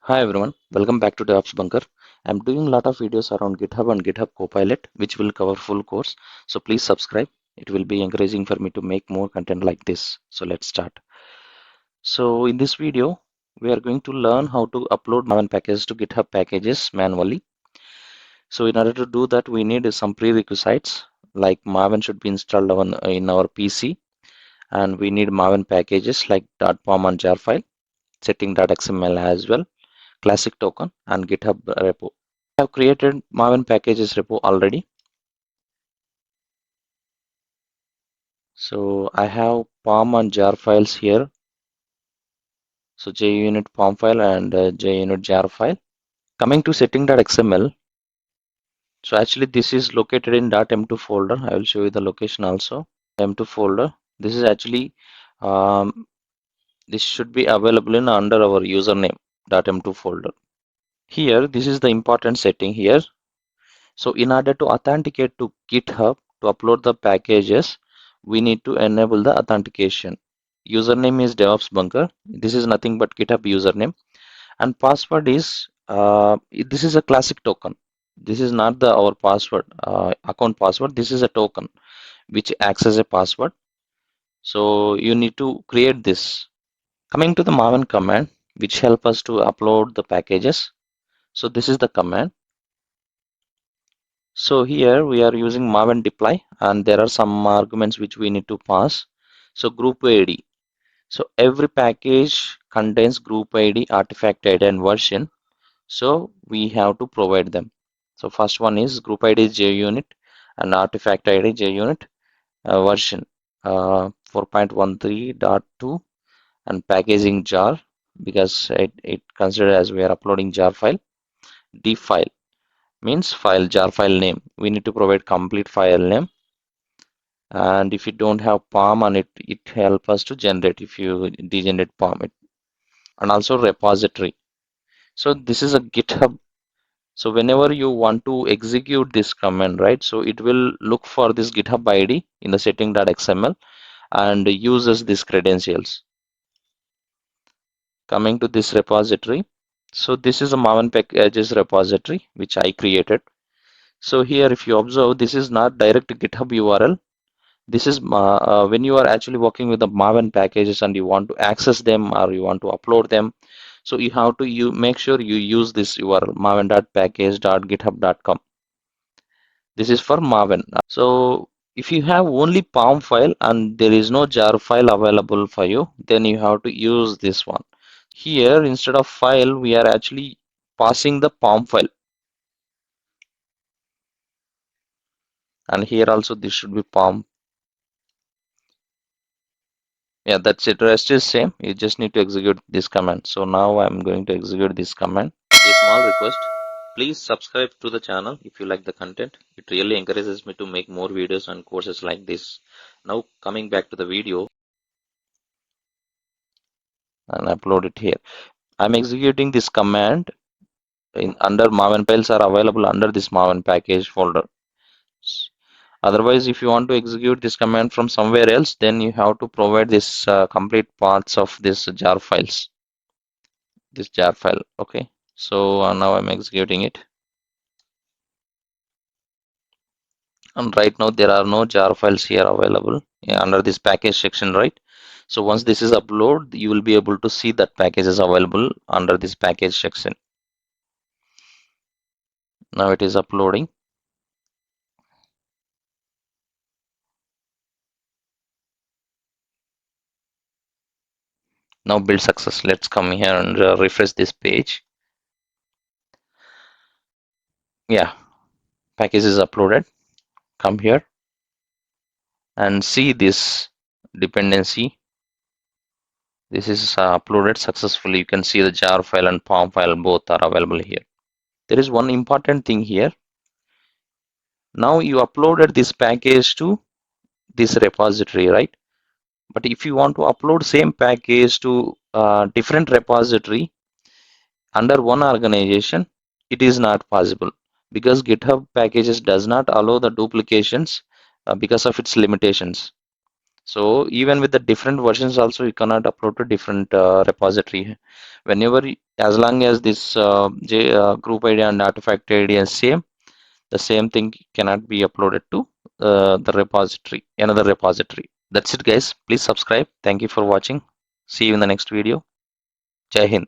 Hi everyone, welcome back to DevOps Bunker. I'm doing a lot of videos around GitHub and GitHub Copilot, which will cover full course. So please subscribe. It will be encouraging for me to make more content like this. So let's start. So in this video, we are going to learn how to upload Maven packages to GitHub Packages manually. So in order to do that, we need some prerequisites like Maven should be installed in our PC, and we need Maven packages like .pom and jar file, setting.xml as well, classic token, and GitHub repo. I have created Maven packages repo already. So I have POM and jar files here. So JUnit POM file and JUnit jar file. Coming to setting.xml. So actually this is located in .m2 folder. I will show you the location also. M2 folder. This is actually this should be available in under our username .m2 folder. Here, this is the important setting here. So in order to authenticate to GitHub to upload the packages, we need to enable the authentication. Username is DevOps Bunker. This is nothing but GitHub username, and password is this is a classic token. This is not the our password account password. This is a token which acts as a password. So you need to create this. Coming to the Maven command, which help us to upload the packages. So this is the command. So here we are using Maven deploy, and there are some arguments which we need to pass. So group ID. So every package contains group ID, artifact ID, and version. So we have to provide them. So first one is group ID is JUnit and artifact ID JUnit, version 4.13.2, and packaging jar because it considered as we are uploading jar file. D file means file, jar file name. We need to provide complete file name, and if you don't have POM, and it help us to generate if you degenerate POM it. And also repository. So this is a GitHub. So whenever you want to execute this command, right, so it will look for this GitHub ID in the setting.xml and uses these credentials. Coming to this repository, so this is a Maven packages repository which I created. So here if you observe, this is not direct GitHub URL. This is when you are actually working with the Maven packages and you want to access them or you want to upload them. So you have to make sure you use this URL maven.package.github.com. This is for Maven. So if you have only POM file and there is no jar file available for you, then you have to use this one. Here instead of file, we are actually passing the POM file. And here also this should be POM. Yeah, that's it. Rest is same. You just need to execute this command. So now I'm going to execute this command. A small request. Please subscribe to the channel if you like the content. It really encourages me to make more videos and courses like this. Now coming back to the video and upload it here. I'm executing this command in under Maven files are available under this Maven package folder. Otherwise, if you want to execute this command from somewhere else, then you have to provide this complete paths of this jar files. This jar file. Okay, so now I'm executing it, and right now there are no jar files here available under this package section, right? So once this is uploaded, you will be able to see that package is available under this package section. Now it is uploading. Now build success. Let's come here and refresh this page. Yeah, package is uploaded. Come here and see this dependency. This is uploaded successfully. You can see the jar file and POM file both are available here. There is one important thing here. Now you uploaded this package to this repository, right? But if you want to upload same package to different repository under one organization, it is not possible because GitHub Packages does not allow the duplications because of its limitations. So even with the different versions also, you cannot upload to different repository. Whenever, as long as this group ID and artifact ID is same, the same thing cannot be uploaded to the repository, another repository. That's it, guys. Please subscribe. Thank you for watching. See you in the next video. Jai Hind.